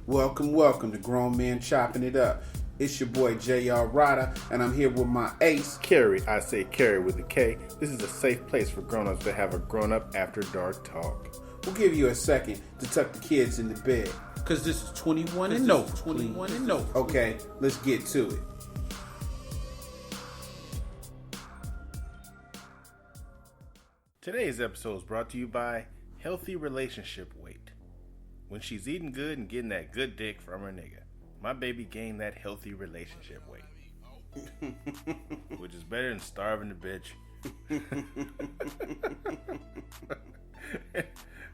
Welcome to Grown Men Chopping It Up. It's your boy J.R. Rada, and I'm here with my ace, Carrie. I say Carrie with a K. This is a safe place for grown-ups to have a grown-up after dark talk. We'll give you a second to tuck the kids into bed. Because this is 21 and no. 21 and no. Okay, let's get to it. Today's episode is brought to you by Healthy Relationship Weight. When she's eating good and getting that good dick from her nigga, my baby gained that healthy relationship weight. Which is better than starving the bitch.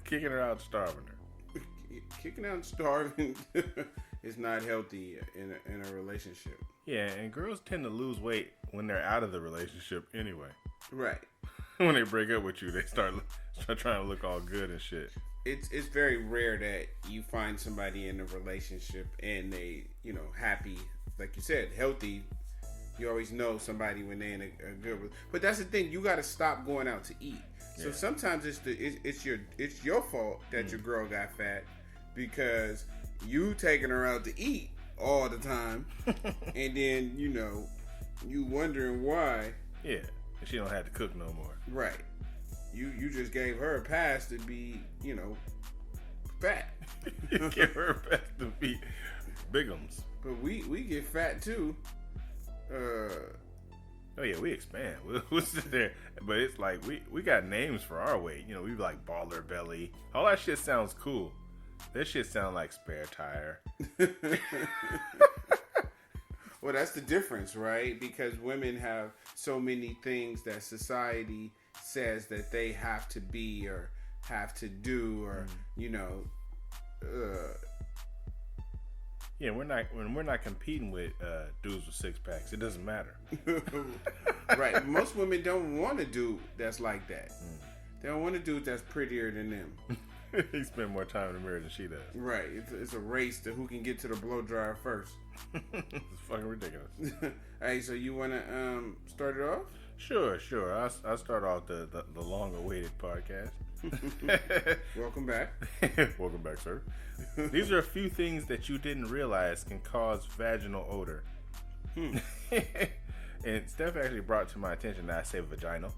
Kicking her out, starving her. Kicking out and starving is not healthy in a relationship. Yeah, and girls tend to lose weight when they're out of the relationship anyway. Right. When they break up with you, they start trying to look all good and shit. It's very rare that you find somebody in a relationship and they, happy, like you said, healthy. You always know somebody when they're in a good. But that's the thing, you got to stop going out to eat. So Yeah. sometimes it's your fault that your girl got fat because you taking her out to eat all the time, and then you wondering why. Yeah, and she don't have to cook no more. Right. You just gave her a pass to be, fat. You give her a pass to be bigums. But we get fat too. Oh yeah, we expand. We'll sit there, but it's like we got names for our weight. We like baller belly. All that shit sounds cool. That shit sound like spare tire. Well, that's the difference, right? Because women have so many things that society says that they have to be or have to do, or Yeah, when we're not competing with dudes with six packs, it doesn't matter. Right. Most women don't want a dude that's like that. They don't want a dude that's prettier than them. He spend more time in the mirror than she does. Right. It's a race to who can get to the blow dryer first. It's fucking ridiculous. Hey, so you want to start it off? Sure. I'll start off the long-awaited podcast. Welcome back. Welcome back, sir. These are a few things that you didn't realize can cause vaginal odor. And Steph actually brought to my attention that I say vaginal.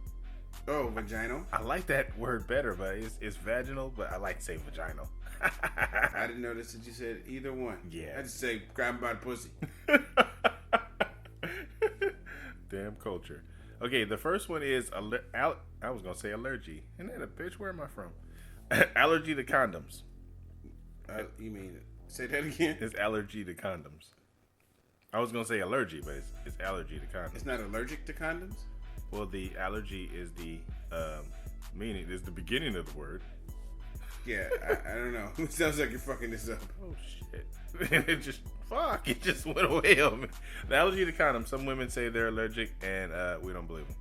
Oh, vaginal? I like that word better, but it's vaginal, but I like to say vaginal. I didn't notice that you said either one. Yeah. I just say grab him by the pussy. Damn culture. Okay, the first one is I was gonna say allergy. Isn't that a bitch? Where am I from? Allergy to condoms. You mean say that again? It's allergy to condoms. I was gonna say allergy, but it's allergy to condoms. It's not allergic to condoms? Well, the allergy is the meaning is the beginning of the word. Yeah, I don't know. It sounds like you're fucking this up. Oh shit! It just went away on me. The allergy to condoms. Some women say they're allergic, and we don't believe them.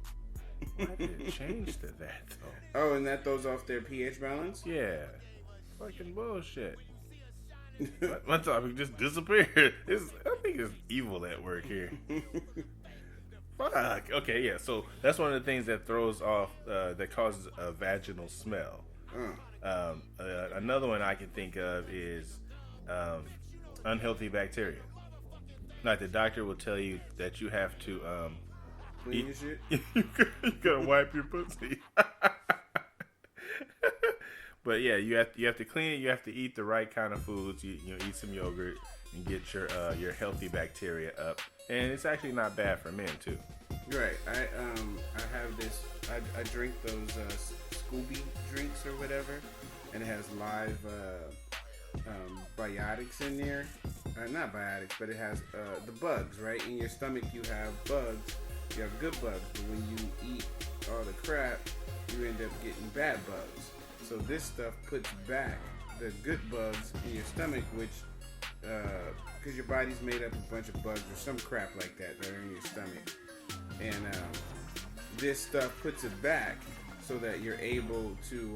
Why did it change to that though? Oh, and that throws off their pH balance? Yeah, fucking bullshit. My topic just disappeared. I think it's evil at work here. Fuck. Okay, yeah. So that's one of the things that throws off, that causes a vaginal smell. Another one I can think of is unhealthy bacteria. Like the doctor will tell you that you have to Clean your shit? you gotta wipe your pussy. But yeah, you have to clean it. You have to eat the right kind of foods. You eat some yogurt and get your healthy bacteria up. And it's actually not bad for men too. Right. I have this. I drink those Scooby drinks or whatever, and it has live biotics in there. Not biotics, but it has the bugs. Right in your stomach, you have bugs. You have good bugs, but when you eat all the crap, you end up getting bad bugs. So this stuff puts back the good bugs in your stomach, which because your body's made up of a bunch of bugs or some crap like that are in your stomach, and this stuff puts it back so that you're able to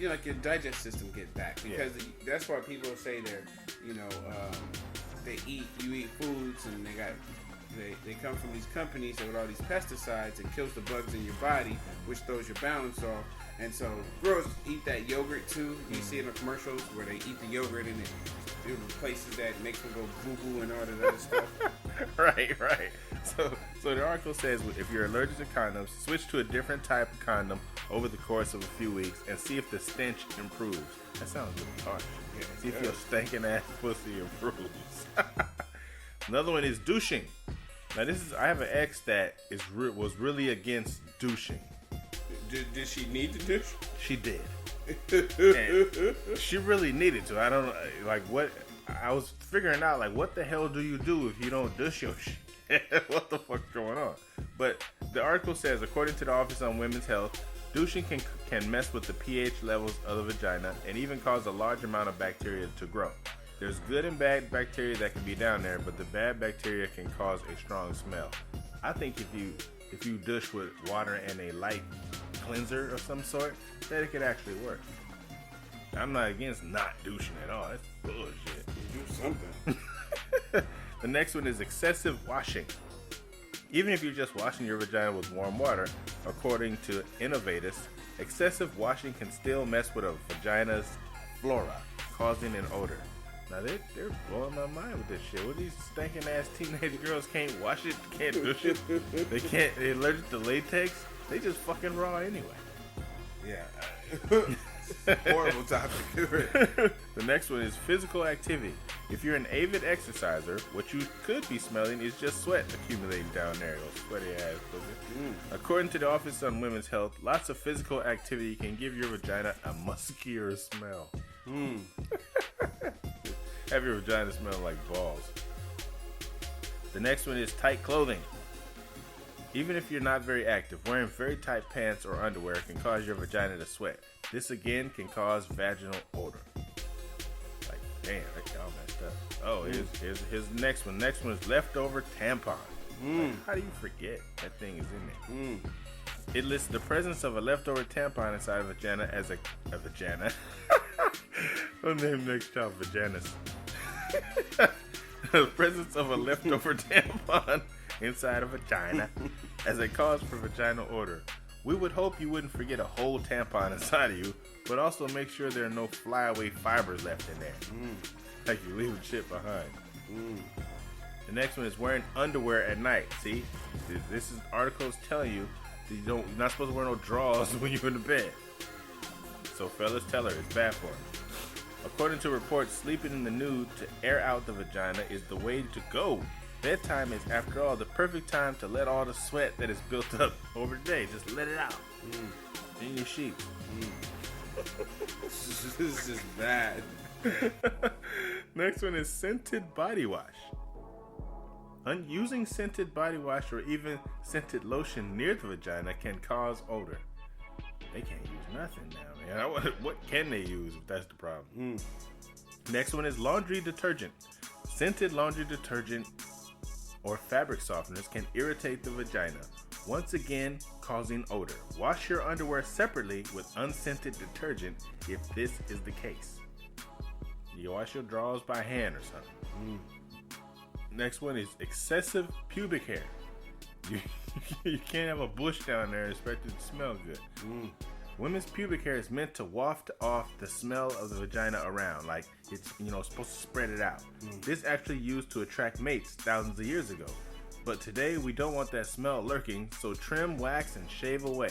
like your digest system get back, because that's why people say they're you eat foods and they got They come from these companies with all these pesticides. It kills the bugs in your body, which throws your balance off. And so girls eat that yogurt too. You see it in the commercials where they eat the yogurt and it replaces that, makes them go boo boo and all that other stuff. Right. So the article says if you're allergic to condoms, switch to a different type of condom over the course of a few weeks and see if the stench improves. That sounds really harsh. Yeah, see if your stinking ass pussy improves. Another one is douching. Now I have an ex that was really against douching. Did she need to douche? She did. And she really needed to. I don't know, like what I was figuring out, like what the hell do you do if you don't douche your shit? What the fuck's going on? But the article says, according to the Office on Women's Health, douching can mess with the pH levels of the vagina and even cause a large amount of bacteria to grow. There's good and bad bacteria that can be down there, but the bad bacteria can cause a strong smell. I think if you douche with water and a light cleanser of some sort, that it could actually work. I'm not against not douching at all. That's bullshit. Do something. The next one is excessive washing. Even if you're just washing your vagina with warm water, according to Innovatus, excessive washing can still mess with a vagina's flora, causing an odor. Now they're blowing my mind with this shit. What these stinking ass teenage girls can't wash it, can't douche it. They're allergic to latex. They just fucking raw anyway. Yeah. Horrible topic. The next one is physical activity. If you're an avid exerciser, what you could be smelling is just sweat accumulating down there. Those sweaty ass pussy. According to the Office on Women's Health, lots of physical activity can give your vagina a muskier smell. Have your vagina smell like balls. The next one is tight clothing. Even if you're not very active, wearing very tight pants or underwear can cause your vagina to sweat. This again can cause vaginal odor. Like, damn, that y'all messed up. Oh, here's the next one. Next one is leftover tampon. Like, how do you forget that thing is in there? It lists the presence of a leftover tampon inside a vagina as a vagina. I'll name next child vaginas. The presence of a leftover tampon inside a vagina as a cause for vaginal odor. We would hope you wouldn't forget a whole tampon inside of you, but also make sure there are no flyaway fibers left in there. Like you leaving shit behind. The next one is wearing underwear at night. See, this is articles telling you that you're not supposed to wear no drawers when you're in the bed. So fellas, tell her it's bad for her. According to reports, sleeping in the nude to air out the vagina is the way to go. Bedtime is, after all, the perfect time to let all the sweat that is built up over the day, just let it out in your sheets. This is bad. Next one is scented body wash. Using scented body wash or even scented lotion near the vagina can cause odor. They can't use nothing now, man. What can they use if that's the problem? Next one is laundry detergent. Scented laundry detergent or fabric softeners can irritate the vagina, once again causing odor. Wash your underwear separately with unscented detergent if this is the case. You wash your drawers by hand or something. Next one is excessive pubic hair. You can't have a bush down there and expect it to smell good. Women's pubic hair is meant to waft off the smell of the vagina around, like it's supposed to spread it out. This actually used to attract mates thousands of years ago, but today we don't want that smell lurking, so trim, wax, and shave away.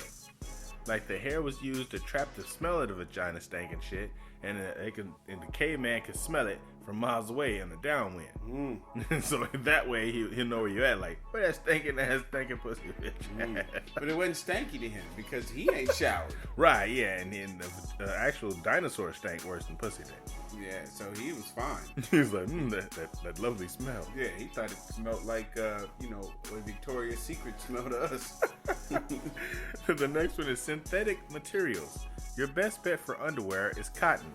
Like the hair was used to trap the smell of the vagina stank and shit, and the caveman could smell it from miles away in the downwind. So that way he'll know where you at. Like, where that stinking pussy bitch. But it wasn't stanky to him because he ain't showered. Right, yeah, and then the actual dinosaur stank worse than pussy did. Yeah, so he was fine. He was like, that lovely smell. Yeah, he thought it smelled like, what Victoria's Secret smelled to us. The next one is synthetic materials. Your best bet for underwear is cotton.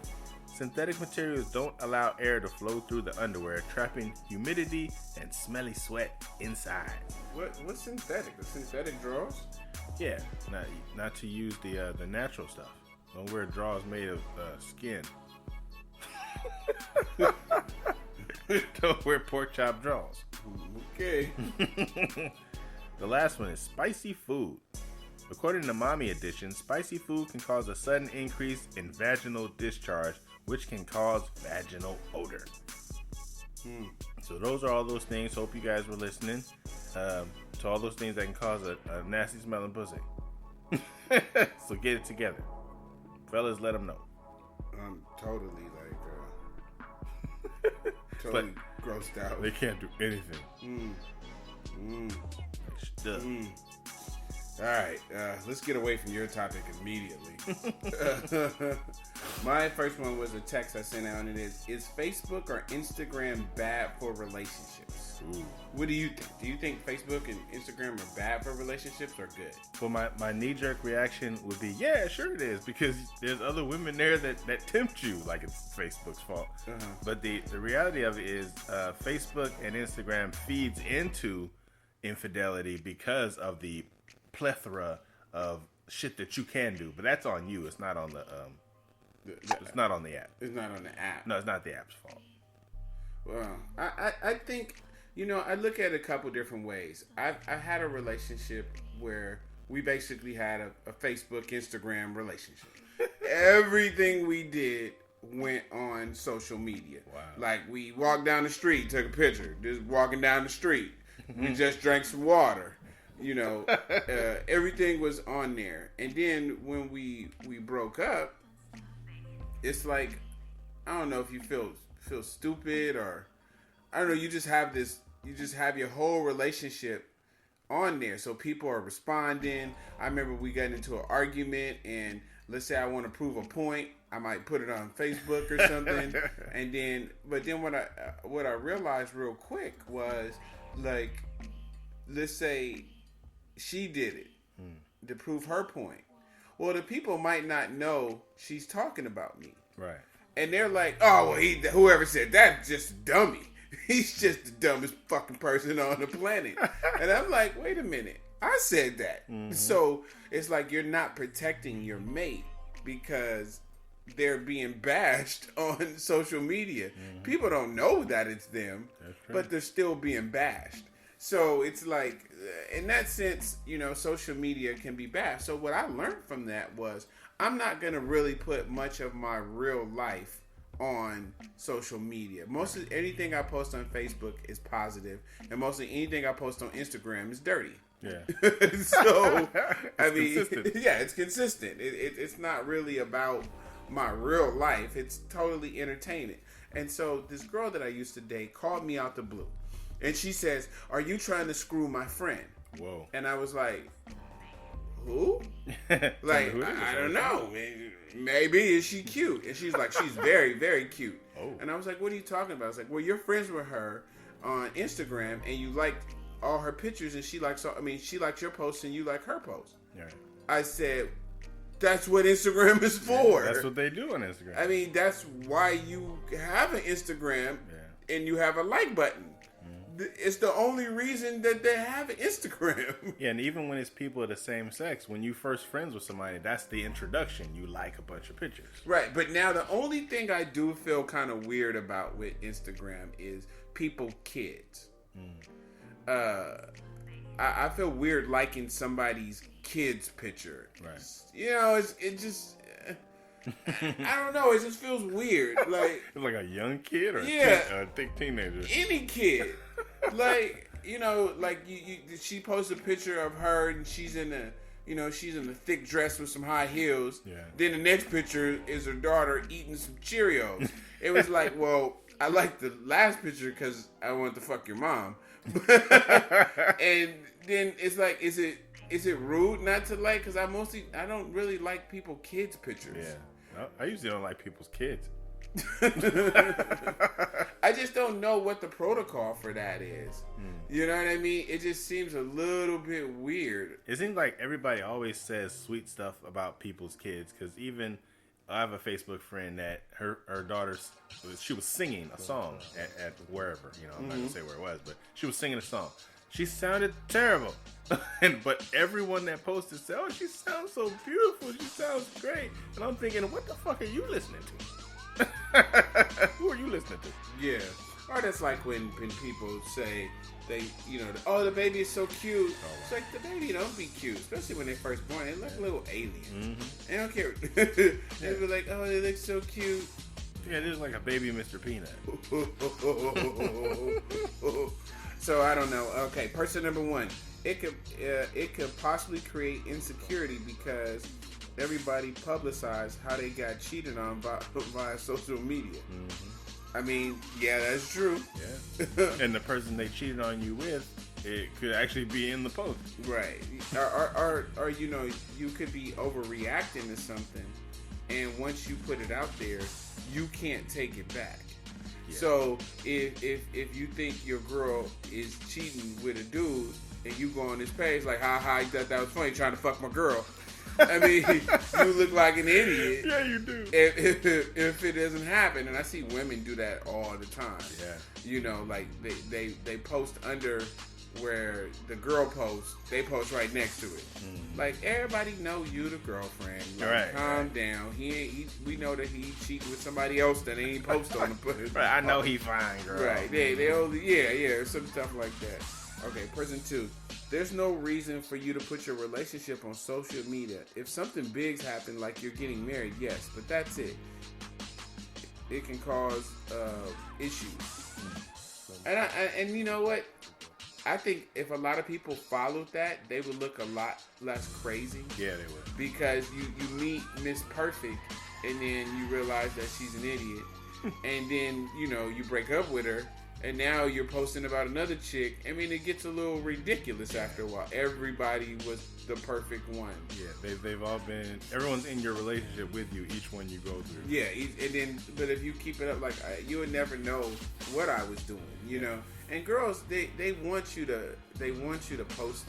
Synthetic materials don't allow air to flow through the underwear, trapping humidity and smelly sweat inside. What's synthetic? The synthetic drawers? Yeah, not to use the natural stuff. Don't wear drawers made of skin. Don't wear pork chop drawers. Okay. The last one is spicy food. According to Mommy Edition, spicy food can cause a sudden increase in vaginal discharge, which can cause vaginal odor. So those are all those things. Hope you guys were listening to all those things that can cause a nasty smelling pussy. So get it together. Fellas, let them know. I'm totally totally grossed out. They can't do anything. All right, let's get away from your topic immediately. My first one was a text I sent out, and it is Facebook or Instagram bad for relationships? Ooh. What do you think? Do you think Facebook and Instagram are bad for relationships or good? Well, my knee-jerk reaction would be, yeah, sure it is, because there's other women there that tempt you like it's Facebook's fault. But the reality of it is Facebook and Instagram feeds into infidelity because of the plethora of shit that you can do. But that's on you. It's not on the it's not on the app. It's not on the app. No, it's not the app's fault. Well, I think, I look at it a couple different ways. I had a relationship where we basically had a Facebook, Instagram relationship. Everything we did went on social media. Wow. Like, we walked down the street, took a picture. Just walking down the street. We just drank some water. Everything was on there. And then when we broke up, it's like, I don't know if you feel stupid or, I don't know, you just have your whole relationship on there. So people are responding. I remember we got into an argument, and let's say I want to prove a point, I might put it on Facebook or something. But then what I realized real quick was, like, let's say she did it to prove her point. Well, the people might not know she's talking about me. Right. And they're like, oh, well, whoever said that's just a dummy. He's just the dumbest fucking person on the planet. And I'm like, wait a minute. I said that. So it's like you're not protecting your mate because they're being bashed on social media. People don't know that it's them, but they're still being bashed. So it's like, in that sense, social media can be bad. So what I learned from that was I'm not going to really put much of my real life on social media. Most of anything I post on Facebook is positive, and mostly anything I post on Instagram is dirty. Yeah. So, consistent. Yeah, it's consistent. It's not really about my real life. It's totally entertaining. And so this girl that I used to date called me out the blue. And she says, "Are you trying to screw my friend?" Whoa. And I was like, who? Like, I don't know. Maybe is she cute? And she's like, she's very, very cute. Oh. And I was like, what are you talking about? I was like, well, you're friends with her on Instagram, and you liked all her pictures, and she likes your posts, and you like her posts. Yeah. I said, that's what Instagram is for. Yeah, that's what they do on Instagram. I mean, that's why you have an Instagram, and you have a like button. It's the only reason that they have an Instagram. Yeah, and even when it's people of the same sex, when you first friends with somebody, that's the introduction. You like a bunch of pictures. Right, but now the only thing I do feel kind of weird about with Instagram is people kids. I feel weird liking somebody's kid's picture. Right. It just... I don't know. It just feels weird. Like it's like a young kid or a thick teenager. Any kid. Like she posts a picture of her and she's in a thick dress with some high heels. Yeah. Then the next picture is her daughter eating some Cheerios. It was like, well, I like the last picture because I want to fuck your mom. And then it's like, is it rude not to like? Because I don't really like people kids pictures. Yeah. I usually don't like people's kids. I just don't know what the protocol for that is. You know what I mean? It just seems a little bit weird. It seems like everybody always says sweet stuff about people's kids. Because even I have a Facebook friend that her daughter, she was singing a song at wherever. I'm not going to say where it was, but she was singing a song. She sounded terrible. But everyone that posted said, oh, she sounds so beautiful. She sounds great. And I'm thinking, what the fuck are you listening to? Who are you listening to? Yeah. Or that's like when people say, the baby is so cute. It's like, the baby don't be cute, especially when they first born. They look a little alien. They don't care. They be like, oh, they look so cute. Yeah, this is like a baby Mr. Peanut. So I don't know. Okay, person number one. It could possibly create insecurity because everybody publicized how they got cheated on via social media. I mean, yeah, that's true. Yeah. And the person they cheated on you with, it could actually be in the post. Right. Or you could be overreacting to something, and once you put it out there, you can't take it back. Yeah. So if you think your girl is cheating with a dude, and you go on this page like, ha, you thought that was funny, trying to fuck my girl. I mean, you look like an idiot. Yeah, you do. If it doesn't happen, and I see women do that all the time. Yeah. Like they post under where the girl posts, they post right next to it. Like, everybody know you the girlfriend. Like, right. Calm down. We know that he cheating with somebody else that ain't post on the Right. I know he fine, girl. Right. They only some stuff like that. Okay, person two. There's no reason for you to put your relationship on social media. If something big's happened, like you're getting married, yes, but that's it. It can cause issues. And you know what? I think if a lot of people followed that, they would look a lot less crazy. Yeah, they would. Because you meet Miss Perfect, and then you realize that she's an idiot, and then you break up with her. And now you're posting about another chick. I mean, it gets a little ridiculous after a while. Everybody was the perfect one. Yeah, they've all been. Everyone's in your relationship with you. Each one you go through. Yeah, but if you keep it up, like, you would never know what I was doing. And girls, they want you to post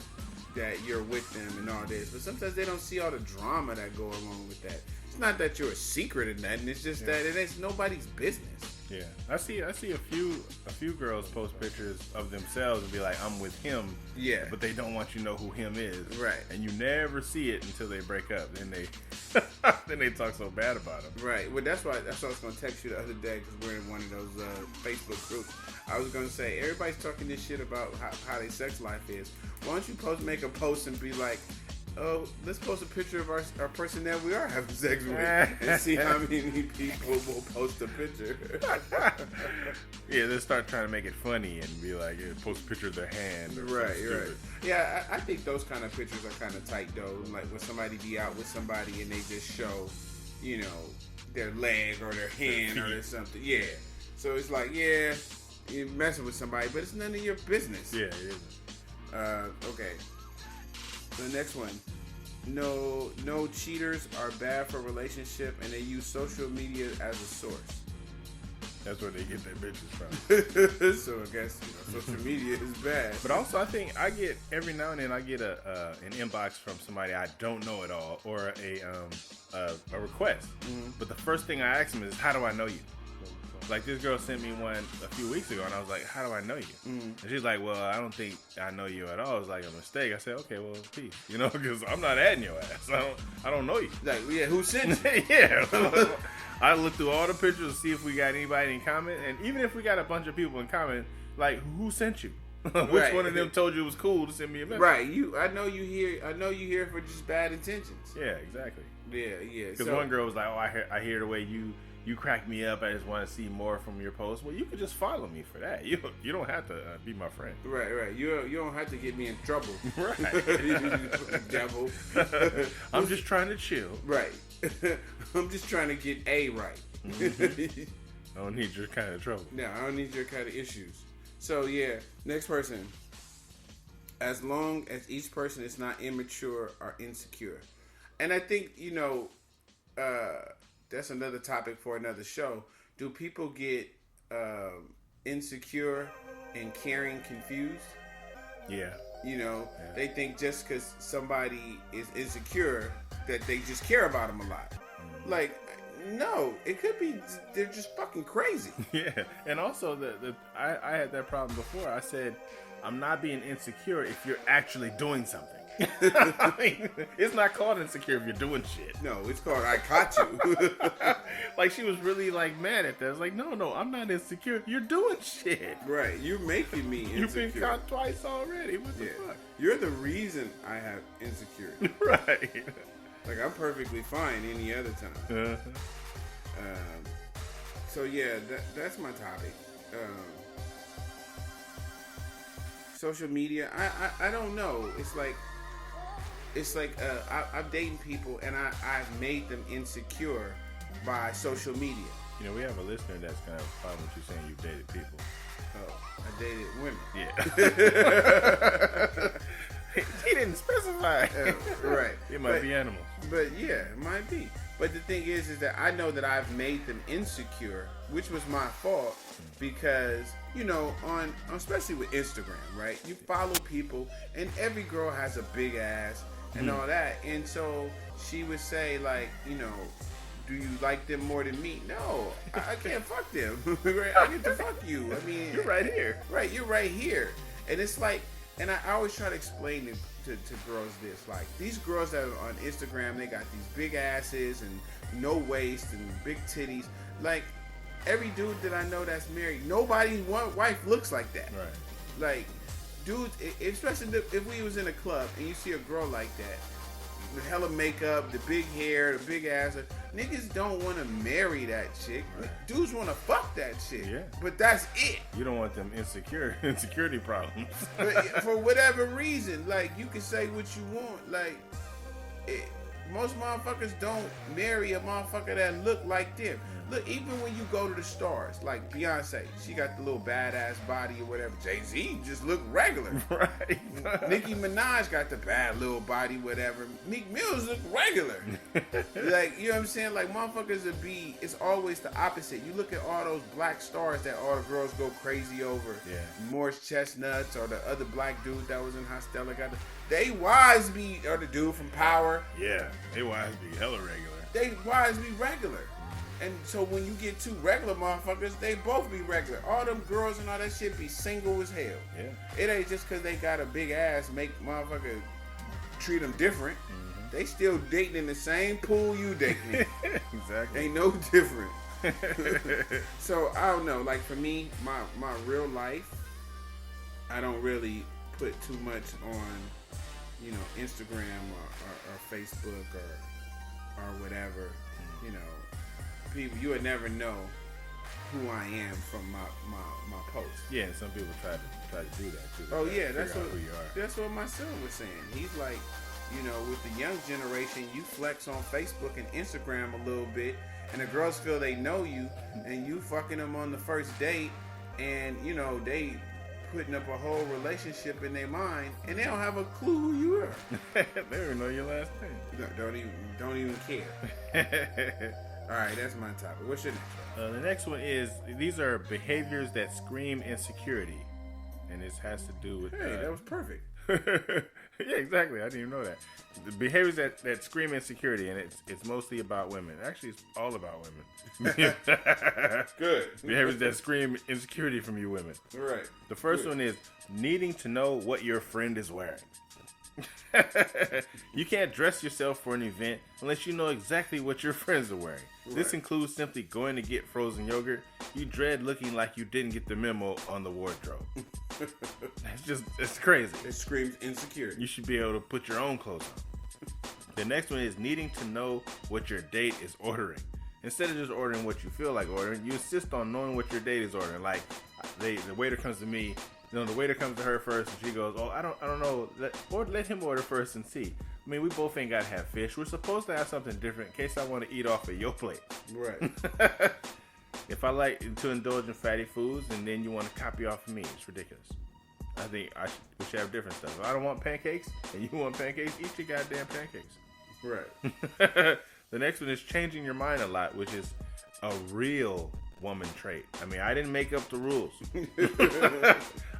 that you're with them and all this, but sometimes they don't see all the drama that go along with that. It's not that you're a secret in that, and it's just that it ain't nobody's business. Yeah, I see a few girls post pictures of themselves and be like, I'm with him. Yeah, but they don't want you to know who him is. Right. And you never see it until they break up. Then they talk so bad about him. Right. Well, that's why I was going to text you the other day, because we're in one of those Facebook groups. I was going to say, everybody's talking this shit about how their sex life is. Why don't you make a post and be like, oh, let's post a picture of our person that we are having sex with and see how many people will post a picture. Yeah, they start trying to make it funny and be like, post a picture of their hand. Or right. Yeah, I think those kind of pictures are kind of tight, though. Like when somebody be out with somebody and they just show, their leg or their hand or something. Yeah. So it's like, yeah, you're messing with somebody, but it's none of your business. Yeah, it isn't. Okay. The next one. No cheaters are bad for a relationship, and they use social media as a source. That's where they get their bitches from. So I guess social media is bad. But also, I think I get every now and then I get an inbox from somebody I don't know at all, or a request. Mm-hmm. But the first thing I ask them is, how do I know you? Like, this girl sent me one a few weeks ago, and I was like, how do I know you? Mm-hmm. And she's like, well, I don't think I know you at all. It was like a mistake. I said, okay, well, peace. Because I'm not adding your ass. I don't know you. Like, yeah, who sent you? Yeah. I look through all the pictures to see if we got anybody in common. And even if we got a bunch of people in common, like, who sent you? Which one of them told you it was cool to send me a message? Right. I know you here for just bad intentions. Yeah, exactly. Yeah. Because one girl was like, oh, I hear the way you crack me up. I just want to see more from your posts. Well, you could just follow me for that. You don't have to be my friend. Right. You don't have to get me in trouble. Right. Devil. I'm just trying to chill. Right. I'm just trying to get A right. Mm-hmm. I don't need your kind of trouble. No, I don't need your kind of issues. So, yeah. Next person. As long as each person is not immature or insecure. And I think, that's another topic for another show. Do people get insecure and caring confused? Yeah. They think just because somebody is insecure that they just care about them a lot. Mm-hmm. Like, no, it could be they're just fucking crazy. Yeah. And also, I had that problem before. I said, I'm not being insecure if you're actually doing something. I mean, it's not called insecure if you're doing shit. No, it's called I caught you. Like, she was really, like, mad at that. It's like, no, I'm not insecure. You're doing shit. Right. You're making me insecure. You've been caught twice already. What the fuck? You're the reason I have insecurity. Right. Like, I'm perfectly fine any other time. So, yeah, that's my topic. Social media, I don't know. It's like I'm dating people and I've made them insecure by social media. You know, we have a listener that's kind of fine with you saying you've dated people. Oh, I dated women. Yeah. He didn't specify. Right. It might be animals. But yeah, it might be. But the thing is that I know that I've made them insecure, which was my fault because, you know, on especially with Instagram, right? You follow people and every girl has a big ass and all that. And so she would say, like, you know, do you like them more than me? No, I can't fuck them. Right? I get to fuck you. I mean, you're right here. Right, you're right here. And it's like, and I always try to explain to girls this. Like, these girls that are on Instagram, they got these big asses and no waist and big titties. Like, every dude that I know that's married, nobody's wife looks like that. Right. Like, dudes, especially if we was in a club and you see a girl like that, the hella makeup, the big hair, the big ass, niggas don't want to marry that chick. Right. Dudes want to fuck that chick. Yeah. But that's it. You don't want them insecurity problems. But for whatever reason, like, you can say what you want. Like, most motherfuckers don't marry a motherfucker that look like them. Look, even when you go to the stars, like Beyonce, she got the little badass body or whatever. Jay-Z just look regular. Right. Nicki Minaj got the bad little body, whatever. Meek Mills look regular. Like, you know what I'm saying? Like, motherfuckers would be, it's always the opposite. You look at all those black stars that all the girls go crazy over. Yeah. Morris Chestnuts or the other black dude that was in Hostella got they wives be, or the dude from Power. Yeah, they wives be hella regular. They wives be regular. And so when you get two regular motherfuckers, they both be regular. All them girls and all that shit be single as hell. Yeah. It ain't just because they got a big ass make motherfucker treat them different. Mm-hmm. They still dating in the same pool you dating. Exactly. Ain't no different. So I don't know. Like, for me, my real life, I don't really put too much on, you know, Instagram or Facebook or whatever. You know, people, you would never know who I am from my posts. Yeah, and some people try to do that too. Oh yeah, that's what who you are. That's what my son was saying. He's like, you know, with the young generation, you flex on Facebook and Instagram a little bit, and the girls feel they know you, and you fucking them on the first date, and you know they putting up a whole relationship in their mind, and they don't have a clue who you are. They don't even know your last name. Don't even care. All right, that's my topic. What's your next one? The next one is, these are behaviors that scream insecurity, and this has to do with. Hey, that was perfect. Yeah, exactly. I didn't even know that. The behaviors that scream insecurity, and it's mostly about women. Actually, it's all about women. Good. Behaviors that scream insecurity from you women. All right. The first one is needing to know what your friend is wearing. You can't dress yourself for an event unless you know exactly what your friends are wearing. Right. This includes simply going to get frozen yogurt. You dread looking like you didn't get the memo on the wardrobe. It's crazy. It screams insecurity. You should be able to put your own clothes on. The next one is needing to know what your date is ordering. Instead of just ordering what you feel like ordering, you insist on knowing what your date is ordering. Like, the waiter comes to me. You know, the waiter comes to her first, and she goes, "Oh, I don't know. Let him order first and see. I mean, we both ain't gotta have fish. We're supposed to have something different in case I want to eat off of your plate." Right. If I like to indulge in fatty foods, and then you want to copy off of me, it's ridiculous. I think we should have different stuff. If I don't want pancakes, and you want pancakes, eat your goddamn pancakes. Right. The next one is changing your mind a lot, which is a real woman trait. I mean, I didn't make up the rules.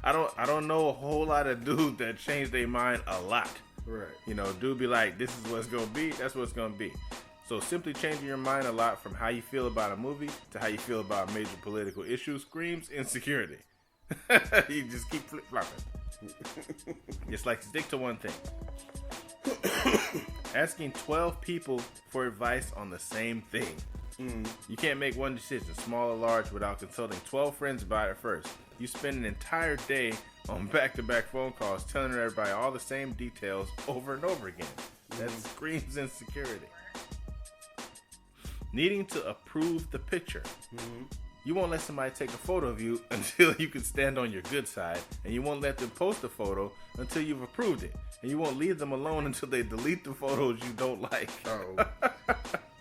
I don't know a whole lot of dudes that change their mind a lot. Right. You know, dude be like, this is what's gonna be, that's what's gonna be. So simply changing your mind a lot from how you feel about a movie to how you feel about major political issues screams insecurity. You just keep flip-flopping. It's like stick to one thing. Asking 12 people for advice on the same thing. You can't make one decision, small or large, without consulting 12 friends about it first. You spend an entire day on back-to-back phone calls telling everybody all the same details over and over again. That screams insecurity. Needing to approve the picture. You won't let somebody take a photo of you until you can stand on your good side, and you won't let them post a photo until you've approved it, and you won't leave them alone until they delete the photos you don't like. Oh,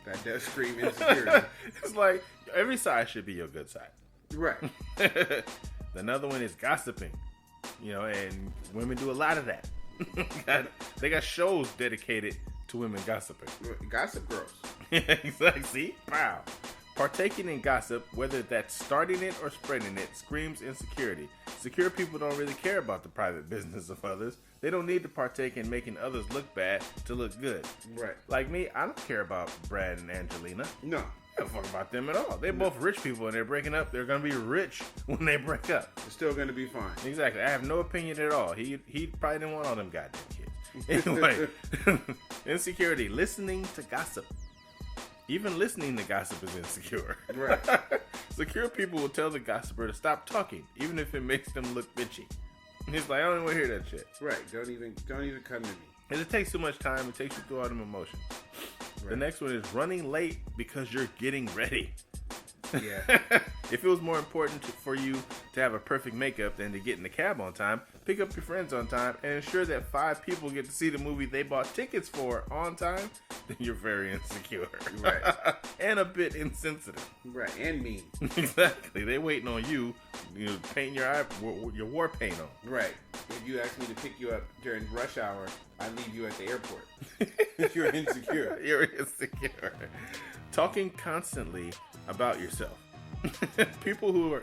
that does scream insecurity. It's like every side should be your good side. Right. Another one is gossiping, and women do a lot of that. They got shows dedicated to women gossiping. Gossip Girls. Exactly. See? Wow. Partaking in gossip, whether that's starting it or spreading it, screams insecurity. Secure people don't really care about the private business of others. They don't need to partake in making others look bad to look good. Right. Like me, I don't care about Brad and Angelina. No. I don't fuck about them at all. They're both rich people and they're breaking up. They're going to be rich when they break up. It's still going to be fine. Exactly. I have no opinion at all. He probably didn't want all them goddamn kids. Anyway, insecurity, listening to gossip. Even listening to gossip is insecure. Right. Secure people will tell the gossiper to stop talking, even if it makes them look bitchy. He's like, I don't even want to hear that shit. Right. Don't even come to me. And it takes too much time. It takes you through all them emotions. Right. The next one is running late because you're getting ready. Yeah. If it was more important for you to have a perfect makeup than to get in the cab on time, pick up your friends on time and ensure that 5 people get to see the movie they bought tickets for on time, then you're very insecure. Right. And a bit insensitive. Right. And mean. Exactly. They waiting on you, painting your war paint on. Right. If you ask me to pick you up during rush hour, I leave you at the airport. You're insecure. You're insecure. Talking constantly about yourself. People who are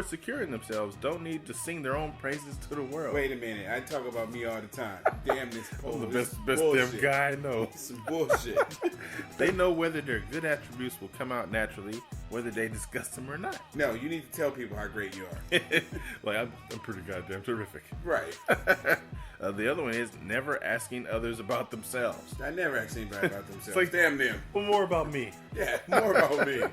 secure in themselves don't need to sing their own praises to the world. Wait a minute, I talk about me all the time. Damn this pole. I'm the best damn guy I know. It's some bullshit. They know whether their good attributes will come out naturally, whether they discuss them or not. No, you need to tell people how great you are. Like, I'm pretty goddamn terrific. Right. The other one is never asking others about themselves. I never ask anybody about themselves. It's like, damn them. Well, more about me. Yeah, more about me.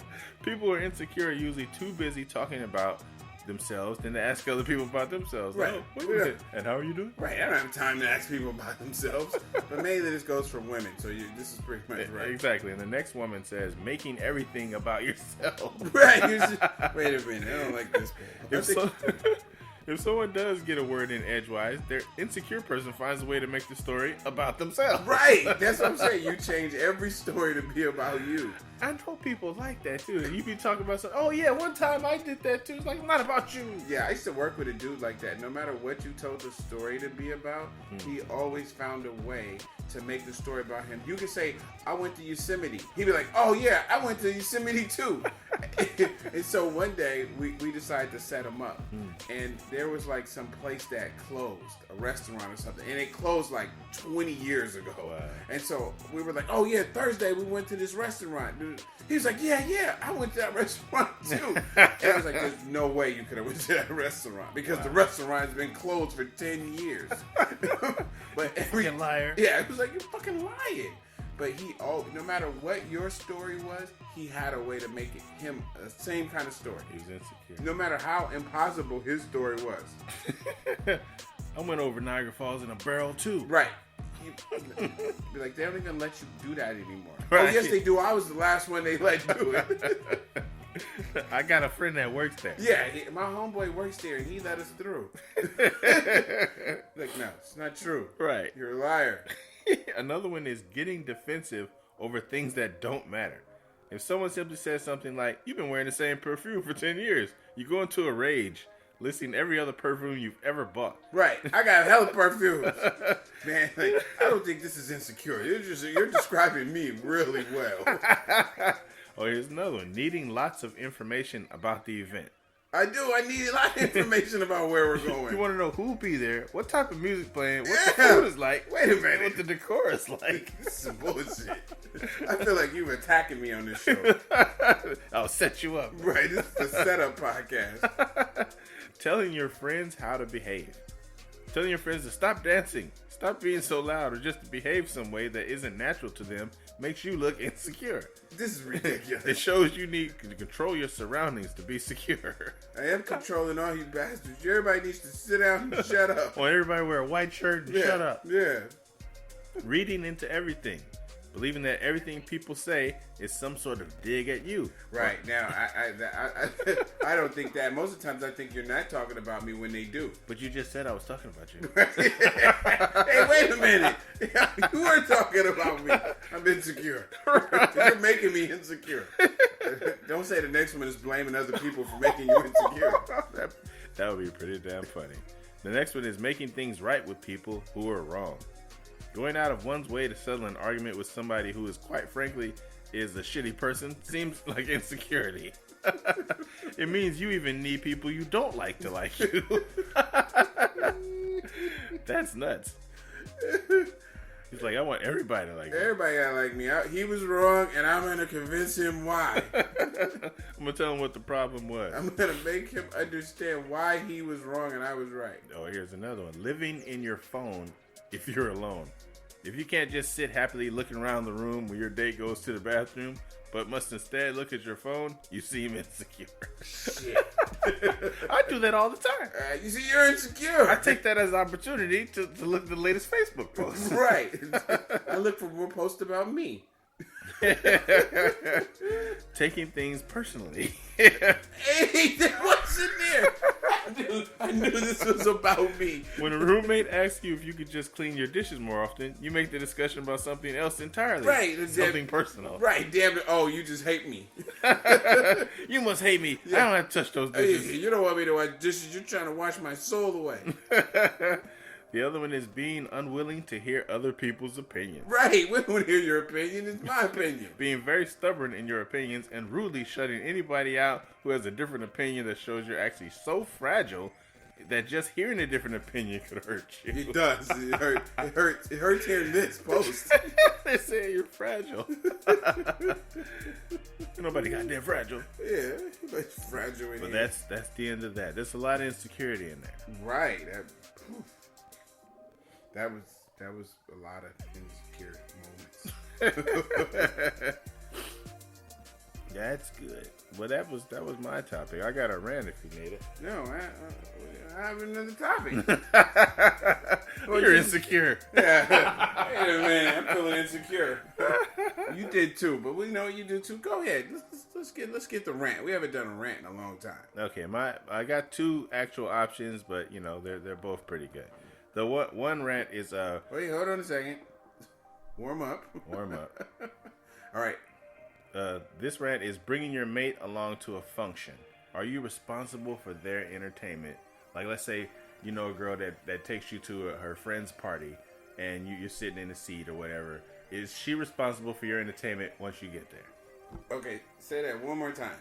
People who are insecure are usually too busy talking about themselves than to ask other people about themselves. Right. Oh, wait a minute. And how are you doing? Right. I don't have time to ask people about themselves. But mainly this goes for women, so this is pretty much right. Exactly. And the next woman says, making everything about yourself. Right. Wait a minute. I don't like this. If someone does get a word in edgewise, their insecure person finds a way to make the story about themselves. Right. That's what I'm saying. You change every story to be about you. I know people like that too. You be talking about something. Oh yeah, one time I did that too. It's like, not about you. Yeah, I used to work with a dude like that. No matter what you told the story to be about, he always found a way to make the story about him. You could say, I went to Yosemite. He'd be like, oh yeah, I went to Yosemite too. And so one day we decided to set him up. And there was like some place that closed, a restaurant or something. And it closed like 20 years ago. Wow. And so we were like, oh yeah, Thursday we went to this restaurant. He was like, yeah, I went to that restaurant too. And I was like, there's no way you could have went to that restaurant because the restaurant's been closed for 10 years. But fucking liar. Yeah, it was like, you're fucking lying. But no matter what your story was, he had a way to make it him the same kind of story. He was insecure. No matter how impossible his story was. I went over Niagara Falls in a barrel too. Right. Be like, they don't even let you do that anymore. Right. Oh yes, they do. I was the last one they let do it. I got a friend that works there. Yeah, my homeboy works there, and he let us through. Like, no, it's not true. Right. You're a liar. Another one is getting defensive over things that don't matter. If someone simply says something like, you've been wearing the same perfume for 10 years, you go into a rage, listing every other perfume you've ever bought. Right. I got hella perfumes. Man, like, I don't think this is insecure. You're describing me really well. Oh, here's another one. Needing lots of information about the event. I do. I need a lot of information about where we're going. You want to know who'll be there, what type of music playing, what the Yeah. food is like, Wait a minute. what the decor is like. This is some bullshit. I feel like you've attacking me on this show. I'll set you up. Right. This is the setup podcast. telling your friends how to behave. Telling your friends to stop dancing, stop being so loud, or just to behave some way that isn't natural to them makes you look insecure. This is ridiculous. It shows you need to control your surroundings to be secure. I am controlling all you bastards. Everybody needs to sit down and shut up. Or everybody wear a white shirt and shut up. Yeah. Reading into everything. Believing that everything people say is some sort of dig at you. Right. Now, I don't think that. Most of the times I think you're not talking about me when they do. But you just said I was talking about you. Hey, wait a minute. You are talking about me. I'm insecure. You're making me insecure. Don't say the next one is blaming other people for making you insecure. That would be pretty damn funny. The next one is making things right with people who are wrong. Going out of one's way to settle an argument with somebody who is, quite frankly, is a shitty person seems like insecurity. It means you even need people you don't like to like you. That's nuts. He's like, I want everybody to like me. Everybody gotta like me. He was wrong, and I'm gonna convince him why. I'm gonna tell him what the problem was. I'm gonna make him understand why he was wrong and I was right. Oh, here's another one. Living in your phone if you're alone. If you can't just sit happily looking around the room when your date goes to the bathroom, but must instead look at your phone, you seem insecure. Shit. I do that all the time. You see, you're insecure. I take that as an opportunity to look at the latest Facebook post. Right. I look for more posts about me. Taking things personally. Hey, what's in there? I knew this was about me. When a roommate asks you if you could just clean your dishes more often, you make the discussion about something else entirely. Right. Something personal. Right. Damn it. Oh, you just hate me. You must hate me. Yeah. I don't have to touch those dishes. Hey, you don't want me to wash dishes. You're trying to wash my soul away. The other one is being unwilling to hear other people's opinions. Right. We don't hear your opinion. It's my opinion. Being very stubborn in your opinions and rudely shutting anybody out who has a different opinion that shows you're actually so fragile that just hearing a different opinion could hurt you. It does. It hurts. It hurts hearing this post. They say you're fragile. Nobody goddamn fragile. Yeah, but fragile in But here. that's the end of that. There's a lot of insecurity in there. Right. That was a lot of insecure moments. That's good. Well, that was my topic. I got a rant if you need it. No, I have another topic. You're insecure. Yeah. Wait a minute, I'm feeling insecure. You did too, but we know you do too. Go ahead. Let's get the rant. We haven't done a rant in a long time. Okay, I got two actual options, but they're both pretty good. The one rant is Wait, hold on a second. Warm up. All right. This rant is bringing your mate along to a function. Are you responsible for their entertainment? Like, let's say you know a girl that takes you to her friend's party, and you're sitting in the seat or whatever. Is she responsible for your entertainment once you get there? Okay, say that one more time.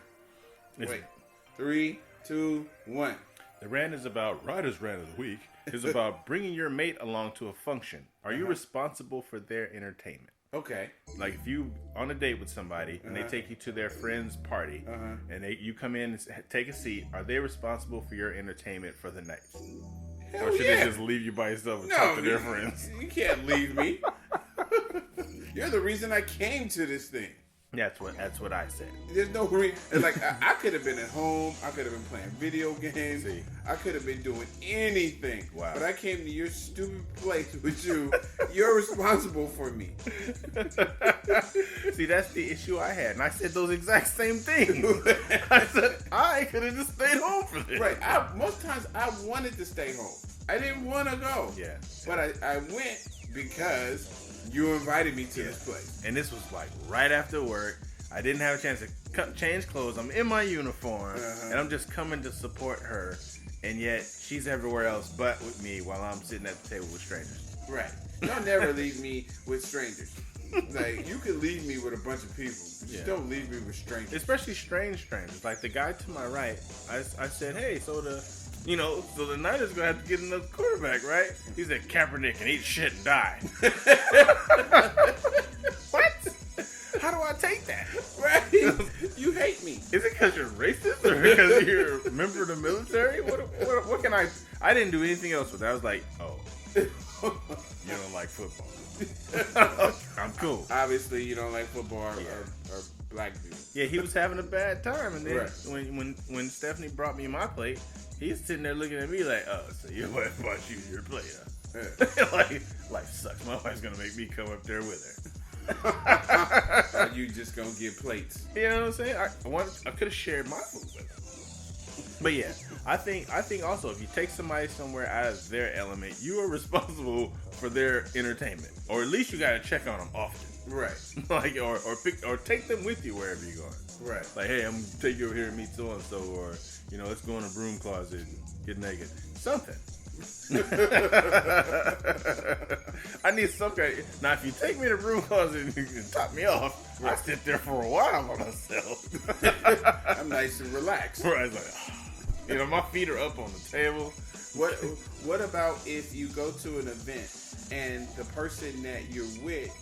Wait. 3, 2, 1. The rant is about Ryder's Rant of the Week. Is about bringing your mate along to a function. Are you responsible for their entertainment? Okay. Like if you on a date with somebody and they take you to their friend's party and you come in and take a seat, are they responsible for your entertainment for the night? Hell or should yeah. they just leave you by yourself and talk to their friends? You can't leave me. You're the reason I came to this thing. That's what I said. There's no reason. Like I could have been at home. I could have been playing video games. See. I could have been doing anything. Wow. But I came to your stupid place with you. You're responsible for me. See, that's the issue I had, and I said those exact same things. I said I could have just stayed home for this. Right. Most times I wanted to stay home. I didn't want to go. Yeah. But I went because you invited me to this place. And this was like right after work. I didn't have a chance to change clothes. I'm in my uniform, and I'm just coming to support her. And yet, she's everywhere else but with me while I'm sitting at the table with strangers. Right. Don't never leave me with strangers. Like, you could leave me with a bunch of people. Just don't leave me with strangers. Especially strange strangers. Like the guy to my right, I said, hey, so the Niners gonna have to get another quarterback, right? He said Kaepernick can eat shit and die. What? How do I take that? Right? You hate me. Is it because you're racist or because you're a member for the military? What can I? I didn't do anything else with that. I was like, oh, you don't like football. I'm cool. Obviously, you don't like football or black people. Yeah, he was having a bad time, and then Right. when Stephanie brought me my plate, he's sitting there looking at me like, oh, so your wife bought you your plate, huh? Yeah. Like, life sucks. My wife's gonna make me come up there with her. So you just gonna get plates. You know what I'm saying? I could have shared my food with her. But yeah, I think also if you take somebody somewhere out of their element, you are responsible for their entertainment, or at least you gotta check on them often. Right. Like or take them with you wherever you're going. Right. Like, hey, I'm gonna take you over here and meet so and so, or let's go in a broom closet and get naked. Something. I need some kind of, now if you take me to the broom closet and top me off, I sit there for a while by myself. I'm nice and relaxed. Right, like, my feet are up on the table. What about if you go to an event and the person that you're with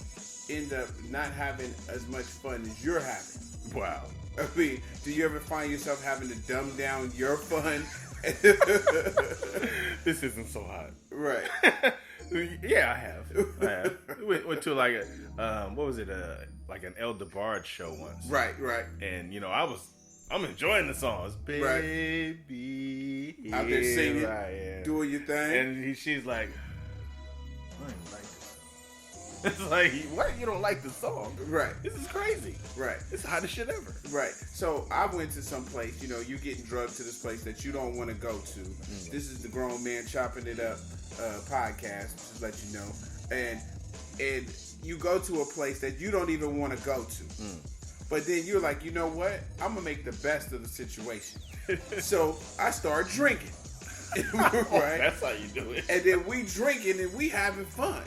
end up not having as much fun as you're having? Wow. I mean, do you ever find yourself having to dumb down your fun? This isn't so hot. Right. Yeah, I have. Went to like a what was it? Like an El DeBarge show once. Right. And I'm enjoying the songs, baby. Out there singing, doing your thing, and she's like, I don't like this. It's like, what? You don't like the song? Right. This is crazy. Right. It's the hottest shit ever. Right. So I went to some place, you're getting drugged to this place that you don't want to go to. Mm. This is the Grown Man Chopping It Up podcast, just to let you know. And you go to a place that you don't even want to go to. Mm. But then you're like, you know what? I'm going to make the best of the situation. So I start drinking. Right? That's how you do it. And then we drinking and we having fun.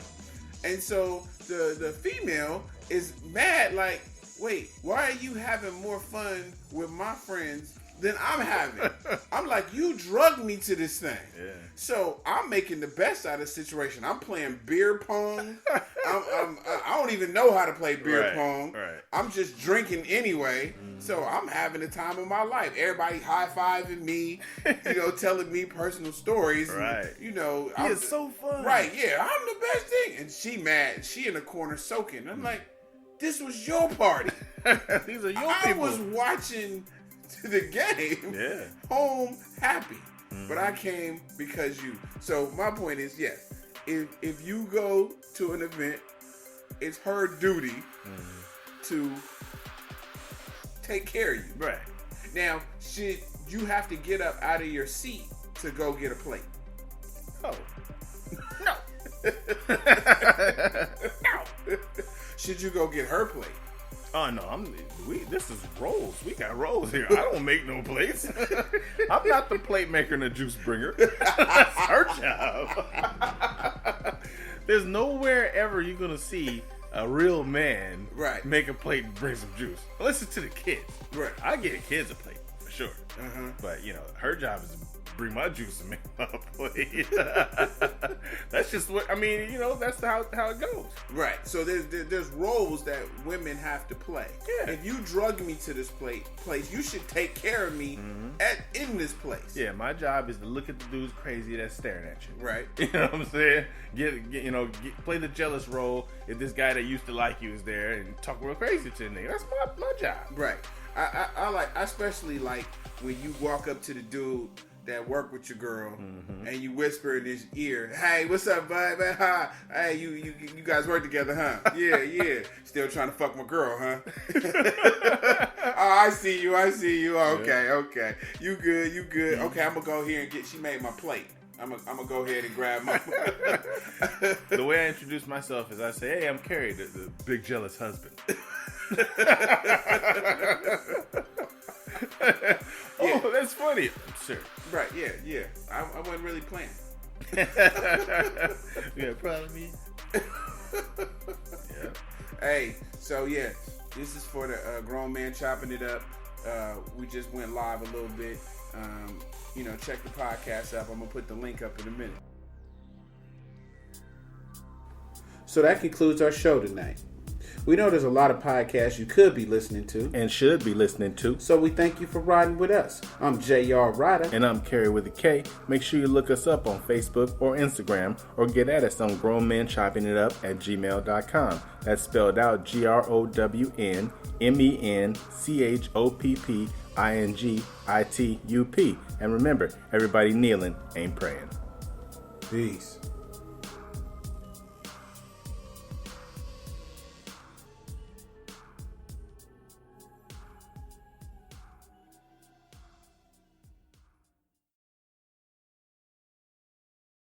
And so the female is mad, like, wait, why are you having more fun with my friends than I'm having? I'm like, you drugged me to this thing. Yeah. So I'm making the best out of the situation. I'm playing beer pong. I don't even know how to play beer pong. Right. I'm just drinking anyway. Mm. So I'm having the time of my life. Everybody high-fiving me, telling me personal stories. Right. And, it's so fun. Right, yeah, I'm the best thing. And she mad. She in the corner soaking. I'm like, this was your party. These are your people. I was watching the game. Yeah. Home happy. Mm-hmm. But I came because you. So my point is, yes, if you go to an event, it's her duty to take care of you. Right. Now, should you have to get up out of your seat to go get a plate? Oh. No. No. Should you go get her plate? Oh no, this is rolls. We got rolls here. I don't make no plates. I'm not the plate maker and the juice bringer. That's her job. There's nowhere ever you're gonna see a real man make a plate and bring some juice. Listen to the kids. Right. I get kids a plate for sure. Uh-huh. But her job is to bring my juice and make my plate. That's just what that's how it goes. Right. So there's roles that women have to play. Yeah. If you drug me to this place, you should take care of me in this place. Yeah. My job is to look at the dudes crazy that's staring at you. Right. You know what I'm saying? Play the jealous role if this guy that used to like you is there and talk real crazy to the nigga. That's my job. Right. I especially like when you walk up to the dude that work with your girl and you whisper in his ear, "Hey, what's up, bud? Hi. Hey, you guys work together, huh? Yeah. Still trying to fuck my girl, huh? Oh, I see you. Okay. You good. Okay, I'm gonna go here and she made my plate. I'm gonna go ahead and grab my The way I introduce myself is I say, "Hey, I'm Carrie, the big jealous husband." Oh, that's funny. Sure. Right, yeah. I wasn't really playing. Yeah, probably. Yeah. Hey, so yeah, this is for the Grown Man Chopping It Up. We just went live a little bit. Check the podcast up. I'm going to put the link up in a minute. So that concludes our show tonight. We know there's a lot of podcasts you could be listening to. And should be listening to. So we thank you for riding with us. I'm J.R. Ryder. And I'm Kerry with a K. Make sure you look us up on Facebook or Instagram, or get at us on grownmenchoppingitup@gmail.com. That's spelled out GROWNMENCHOPPINGITUP. And remember, everybody kneeling ain't praying. Peace.